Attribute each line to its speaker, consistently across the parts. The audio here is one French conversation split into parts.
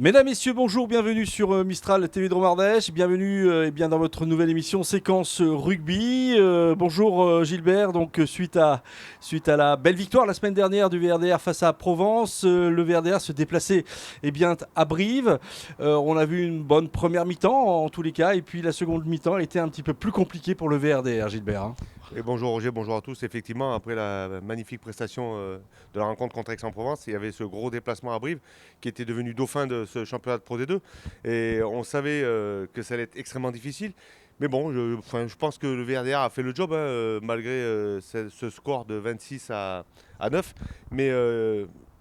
Speaker 1: Mesdames, Messieurs, bonjour, bienvenue sur Mistral TV de Romardèche, bienvenue dans votre nouvelle émission Séquence Rugby. Bonjour Gilbert, donc suite à la belle victoire la semaine dernière du VRDR face à Provence, le VRDR se déplaçait à Brive. On a vu une bonne première mi-temps en tous les cas, et puis la seconde mi-temps elle était un petit peu plus compliquée pour le VRDR, Gilbert.
Speaker 2: Et bonjour Roger, bonjour à tous. Effectivement, après la magnifique prestation de la rencontre contre Aix-en-Provence, il y avait ce gros déplacement à Brive qui était devenu dauphin de ce championnat de Pro D2. Et on savait que ça allait être extrêmement difficile. Mais bon, je pense que le VRDR a fait le job, malgré ce score de 26 à 9. Mais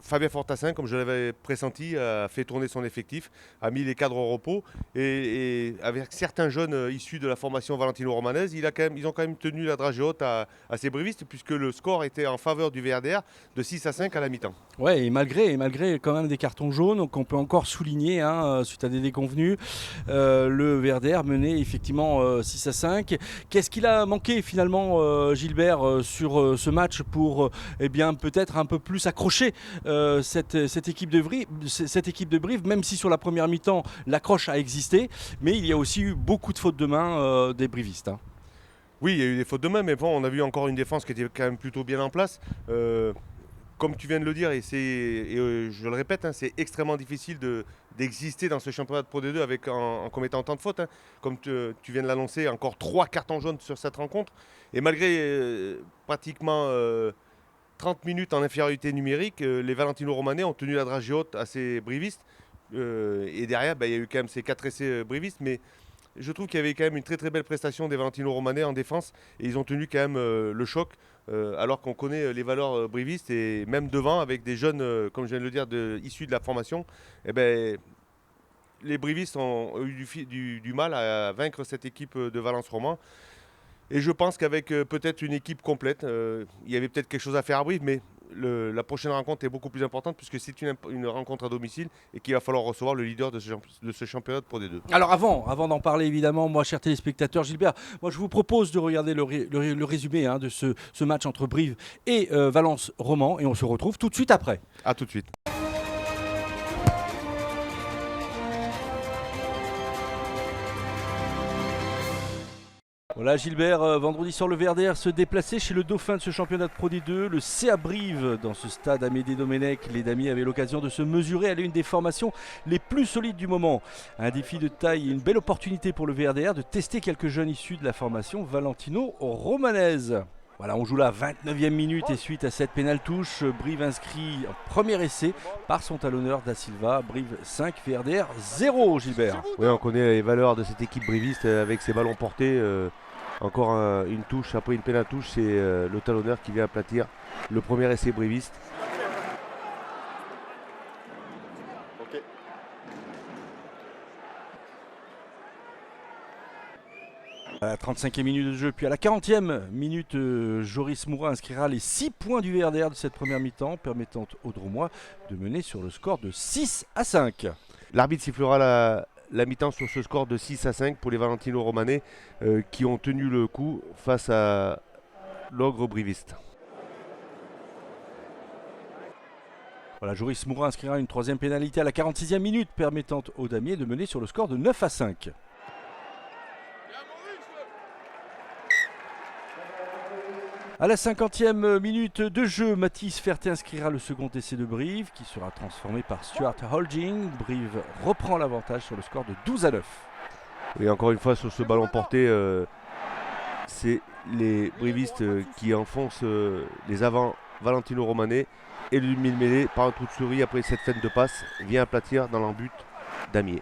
Speaker 2: Fabien Fortassin, comme je l'avais pressenti, a fait tourner son effectif, a mis les cadres au repos. Et avec certains jeunes issus de la formation valentino-romanaise, ils ont quand même tenu la dragée haute à ces brévistes, puisque le score était en faveur du VRDR de 6 à 5 à la mi-temps.
Speaker 1: Ouais, et malgré quand même des cartons jaunes, donc on peut encore souligner, suite à des déconvenus, le VRDR menait effectivement 6 à 5. Qu'est-ce qu'il a manqué finalement, Gilbert, sur ce match pour peut-être un peu plus accrocher cette équipe de Brive, même si sur la première mi-temps, l'accroche a existé, mais il y a aussi eu beaucoup de fautes de main des brivistes.
Speaker 2: Oui, il y a eu des fautes de main, mais bon, on a vu encore une défense qui était quand même plutôt bien en place. Comme tu viens de le dire, je le répète, c'est extrêmement difficile d'exister dans ce championnat de Pro D2 en commettant tant de fautes. Comme tu viens de l'annoncer, encore 3 cartons jaunes sur cette rencontre. Et malgré pratiquement 30 minutes en infériorité numérique, les Valentino-Romanais ont tenu la dragée haute à ces brivistes. Et derrière, il y a eu quand même ces 4 essais brivistes. Mais je trouve qu'il y avait quand même une très très belle prestation des Valentino-Romanais en défense. Et ils ont tenu quand même le choc. Alors qu'on connaît les valeurs brivistes et même devant avec des jeunes, comme je viens de le dire, issus de la formation, les brivistes ont eu du mal à vaincre cette équipe de Valence Roman. Et je pense qu'avec peut-être une équipe complète, il y avait peut-être quelque chose à faire à Brive, mais la prochaine rencontre est beaucoup plus importante puisque c'est une rencontre à domicile et qu'il va falloir recevoir le leader de ce championnat de Pro D2.
Speaker 1: Alors avant d'en parler évidemment, moi chers téléspectateurs, Gilbert, moi je vous propose de regarder le résumé de ce match entre Brive et Valence Roman, et on se retrouve tout de suite après.
Speaker 2: A tout de suite.
Speaker 1: Voilà Gilbert, vendredi soir le VRDR se déplaçait chez le dauphin de ce championnat de Pro D2, le CA Brive. Dans ce stade Amédée Domenech, les Damis avaient l'occasion de se mesurer à l'une des formations les plus solides du moment. Un défi de taille et une belle opportunité pour le VRDR de tester quelques jeunes issus de la formation valentino-romanaise. Voilà, on joue la 29e minute et suite à cette pénale touche, Brive inscrit un premier essai par son talonneur Da Silva. Brive 5, VRDR 0, Gilbert.
Speaker 2: Oui, on connaît les valeurs de cette équipe briviste avec ses ballons portés. Encore une touche, après une pénale touche, c'est le talonneur qui vient aplatir le premier essai briviste.
Speaker 1: À la 35e minute de jeu, puis à la 40e minute, Joris Moura inscrira les 6 points du VRDR de cette première mi-temps, permettant aux Dromois de mener sur le score de 6 à 5.
Speaker 2: L'arbitre sifflera la mi-temps sur ce score de 6 à 5 pour les Valentino-Romanais qui ont tenu le coup face à l'ogre briviste.
Speaker 1: Voilà, Joris Moura inscrira une 3e pénalité à la 46e minute, permettant aux Damiers de mener sur le score de 9 à 5. À la 50e minute de jeu, Mathis Ferté inscrira le second essai de Brive qui sera transformé par Stuart Holding. Brive reprend l'avantage sur le score de 12 à 9.
Speaker 2: Et encore une fois sur ce ballon porté, c'est les brivistes qui enfoncent les avants Valentino-Romanais et le mille-mêlée par un trou de souris après cette feinte de passe vient aplatir dans l'embut d'Amier.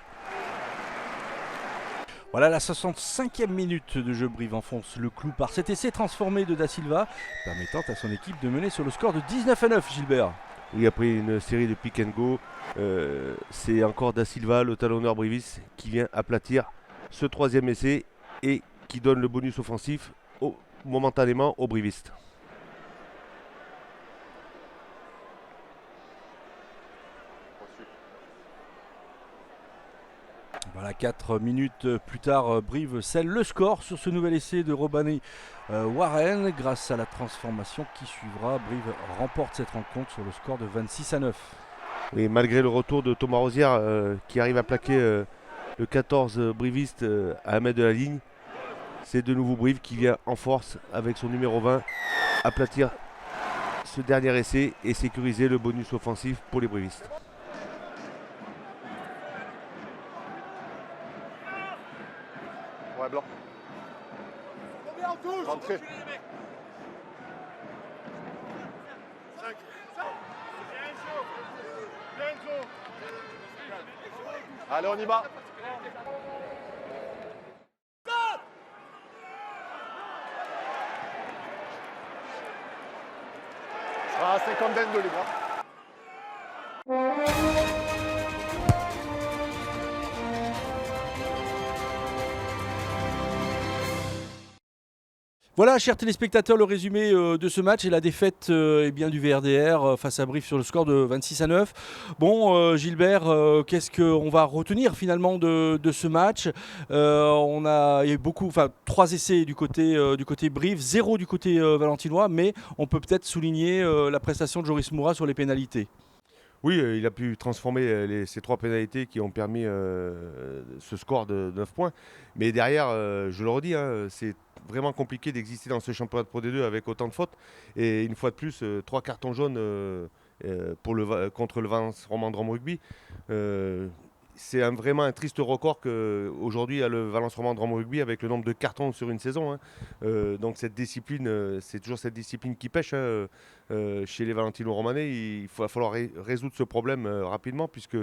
Speaker 1: Voilà la 65e minute de jeu, Brive enfonce le clou par cet essai transformé de Da Silva, permettant à son équipe de mener sur le score de 19 à 9, Gilbert.
Speaker 2: Oui, après une série de pick and go, c'est encore Da Silva, le talonneur briviste, qui vient aplatir ce 3e essai et qui donne le bonus offensif momentanément aux brivistes.
Speaker 1: Voilà, 4 minutes plus tard, Brive scelle le score sur ce nouvel essai de Robani Warren. Grâce à la transformation qui suivra, Brive remporte cette rencontre sur le score de 26 à 9.
Speaker 2: Et malgré le retour de Thomas Rosière qui arrive à plaquer le 14 briviste à 1 mètre de la ligne, c'est de nouveau Brive qui vient en force avec son numéro 20 aplatir ce dernier essai et sécuriser le bonus offensif pour les brivistes.
Speaker 3: Ouais, blanc. Rentrez. Allez, on y va. Ah, 52 les gars.
Speaker 1: Voilà, chers téléspectateurs, le résumé de ce match et la défaite eh bien, du VRDR face à Brive sur le score de 26-9. Bon, Gilbert, qu'est-ce qu'on va retenir finalement de ce match? Il y a eu 3 essais du côté Brive, 0 du côté valentinois, mais on peut peut-être souligner la prestation de Joris Moura sur les pénalités.
Speaker 2: Oui, il a pu transformer ces 3 pénalités qui ont permis ce score de 9 points. Mais derrière, je le redis, c'est vraiment compliqué d'exister dans ce championnat de Pro D2 avec autant de fautes. Et une fois de plus, 3 cartons jaunes contre le Valence Romandrum Rugby. C'est vraiment un triste record qu'aujourd'hui a le Valence Romandrum Rugby avec le nombre de cartons sur une saison. Donc cette discipline, c'est toujours cette discipline qui pêche chez les Valentino-Romanais. Il va falloir résoudre ce problème rapidement puisque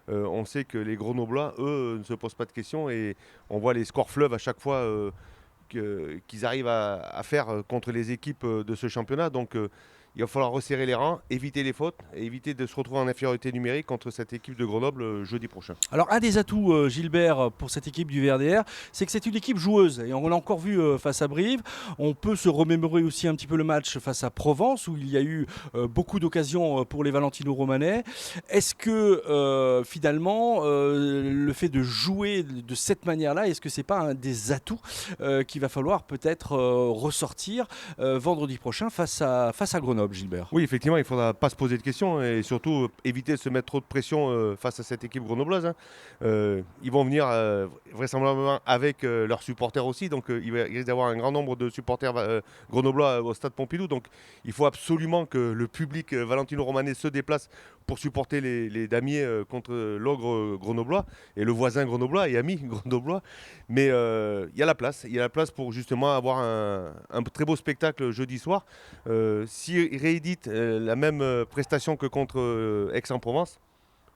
Speaker 2: on sait que les Grenoblois, eux, ne se posent pas de questions et on voit les scores fleuves à chaque fois qu'ils arrivent à faire contre les équipes de ce championnat. Donc il va falloir resserrer les rangs, éviter les fautes et éviter de se retrouver en infériorité numérique contre cette équipe de Grenoble jeudi prochain.
Speaker 1: Alors un des atouts, Gilbert, pour cette équipe du VRDR, c'est que c'est une équipe joueuse. Et on l'a encore vu face à Brive. On peut se remémorer aussi un petit peu le match face à Provence, où il y a eu beaucoup d'occasions pour les Valentino-Romanais. Est-ce que finalement, le fait de jouer de cette manière-là, est-ce que c'est pas un des atouts qu'il va falloir peut-être ressortir vendredi prochain face à Grenoble? Gilbert.
Speaker 2: Oui, effectivement, il ne faudra pas se poser de questions et surtout éviter de se mettre trop de pression face à cette équipe grenobloise. Ils vont venir vraisemblablement avec leurs supporters aussi, donc il risque d'avoir un grand nombre de supporters grenoblois au stade Pompidou. Donc il faut absolument que le public valentino-romanais se déplace pour supporter les damiers contre l'ogre grenoblois et le voisin grenoblois et ami grenoblois. Mais il y a la place pour justement avoir un très beau spectacle jeudi soir. Si réédite la même prestation que contre Aix-en-Provence,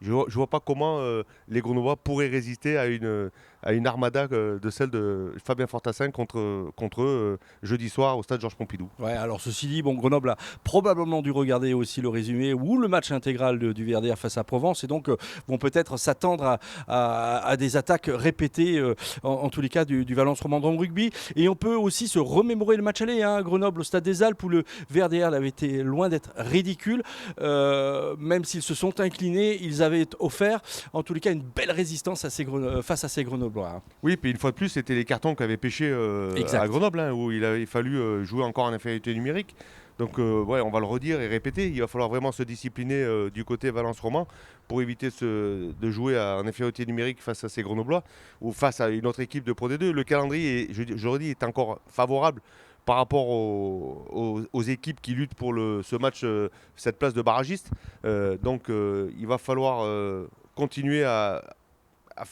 Speaker 2: je ne vois pas comment les Grenoblois pourraient résister à une armada de celle de Fabien Fortassin contre eux jeudi soir au stade Georges Pompidou.
Speaker 1: Ouais, alors ceci dit, Grenoble a probablement dû regarder aussi le résumé ou le match intégral du VRDR face à Provence et donc vont peut-être s'attendre à des attaques répétées en tous les cas du Valence Romandrum Rugby. Et on peut aussi se remémorer le match aller à Grenoble au stade des Alpes où le VRDR avait été loin d'être ridicule. Même s'ils se sont inclinés, ils avaient offert en tous les cas une belle résistance face à ces Grenoblois.
Speaker 2: Oui, puis une fois de plus, c'était les cartons qui avaient pêché à Grenoble, où il avait fallu jouer encore en infériorité numérique. Donc on va le redire et répéter, il va falloir vraiment se discipliner du côté Valence-Roman pour éviter de jouer en infériorité numérique face à ces Grenoblois ou face à une autre équipe de Pro D2. Le calendrier, je le redis, est encore favorable par rapport aux équipes qui luttent pour ce match, cette place de barragiste. Donc il va falloir continuer à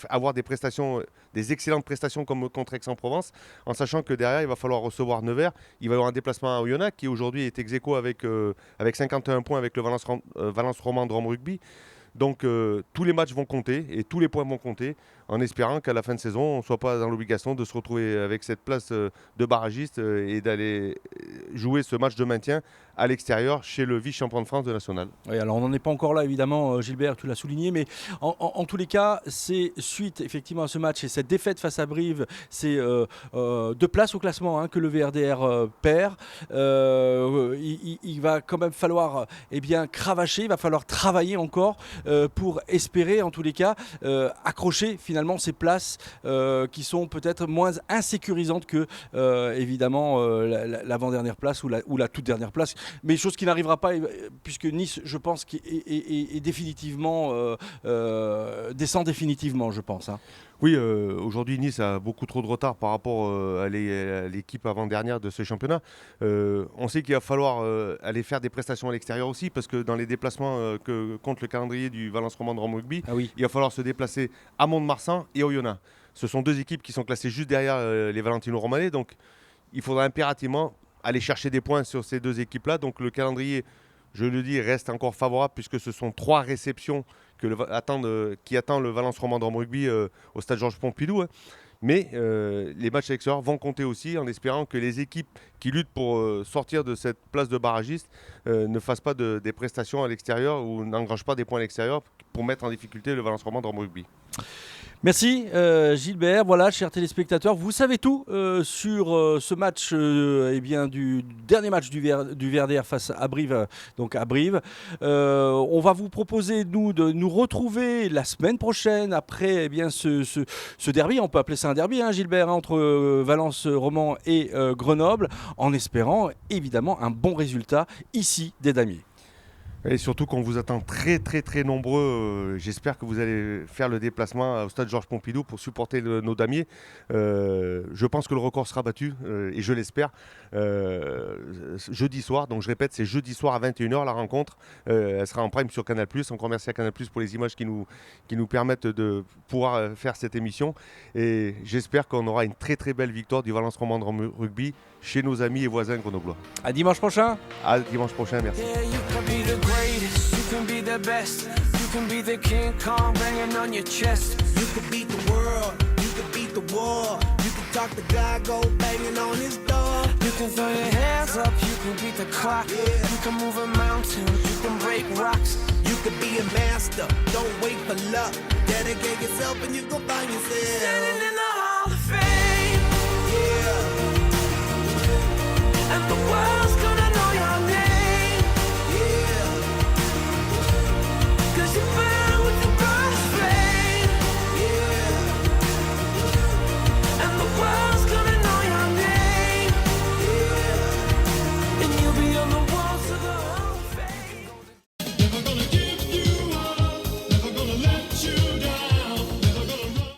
Speaker 2: avoir des excellentes prestations comme contre Aix-en-Provence, en sachant que derrière, il va falloir recevoir Nevers. Il va y avoir un déplacement à Oyonnax, qui aujourd'hui est ex-aequo avec 51 points avec le Valence Romandrum Rugby. Donc tous les matchs vont compter et tous les points vont compter, en espérant qu'à la fin de saison, on ne soit pas dans l'obligation de se retrouver avec cette place de barragiste et d'aller jouer ce match de maintien à l'extérieur chez le vice-champion de France de National.
Speaker 1: Oui, alors on n'en est pas encore là évidemment, Gilbert, tu l'as souligné, mais en tous les cas, c'est suite effectivement à ce match et cette défaite face à Brive, c'est 2 places au classement que le VRDR perd. Il va quand même falloir cravacher, il va falloir travailler encore pour espérer en tous les cas accrocher finalement finalement ces places qui sont peut-être moins insécurisantes que évidemment l'avant-dernière place ou la toute dernière place, mais chose qui n'arrivera pas puisque Nice, je pense, est définitivement descend définitivement, je pense. Hein.
Speaker 2: Oui, aujourd'hui Nice a beaucoup trop de retard par rapport à l'équipe avant-dernière de ce championnat. On sait qu'il va falloir aller faire des prestations à l'extérieur aussi, parce que dans les déplacements que compte le calendrier du Valence Romande Rome Rugby, il va falloir se déplacer à Mont-de-Marsan et Oyonnax. Ce sont deux équipes qui sont classées juste derrière les Valentino Romanais, donc il faudra impérativement aller chercher des points sur ces deux équipes-là. Donc le calendrier, je le dis, reste encore favorable, puisque ce sont 3 réceptions qui attend le Valence Romande Rome Rugby au stade Georges Pompidou. Hein. Mais les matchs à l'extérieur vont compter aussi, en espérant que les équipes qui luttent pour sortir de cette place de barragiste ne fassent pas des prestations à l'extérieur ou n'engrangent pas des points à l'extérieur pour mettre en difficulté le Valence Romande Rome Rugby.
Speaker 1: Merci Gilbert. Voilà, chers téléspectateurs, vous savez tout sur ce match, du dernier match du Verder face à Brive. Donc à Brive, on va vous proposer de nous retrouver la semaine prochaine après ce derby. On peut appeler ça un derby, hein, Gilbert, entre Valence Romand et Grenoble, en espérant évidemment un bon résultat ici des Damiers.
Speaker 2: Et surtout qu'on vous attend très très très nombreux. J'espère que vous allez faire le déplacement au stade Georges Pompidou pour supporter nos damiers. Je pense que le record sera battu et je l'espère jeudi soir. Donc je répète, c'est jeudi soir à 21h la rencontre. Elle sera en prime sur Canal+. Encore merci à Canal+ pour les images qui nous permettent de pouvoir faire cette émission. Et j'espère qu'on aura une très très belle victoire du Valence Romande Rugby chez nos amis et voisins grenoblois.
Speaker 1: À dimanche prochain.
Speaker 2: À dimanche prochain, merci.
Speaker 4: Greatest, you can be the best. You can be the King Kong banging on your chest. You can beat the world, you can beat the war. You can talk the guy, go banging on his door. You can throw your hands up, you can beat the clock. You can move a mountain, you can break rocks. You can be a master, don't wait for luck. Dedicate yourself and you go find yourself. Standing in the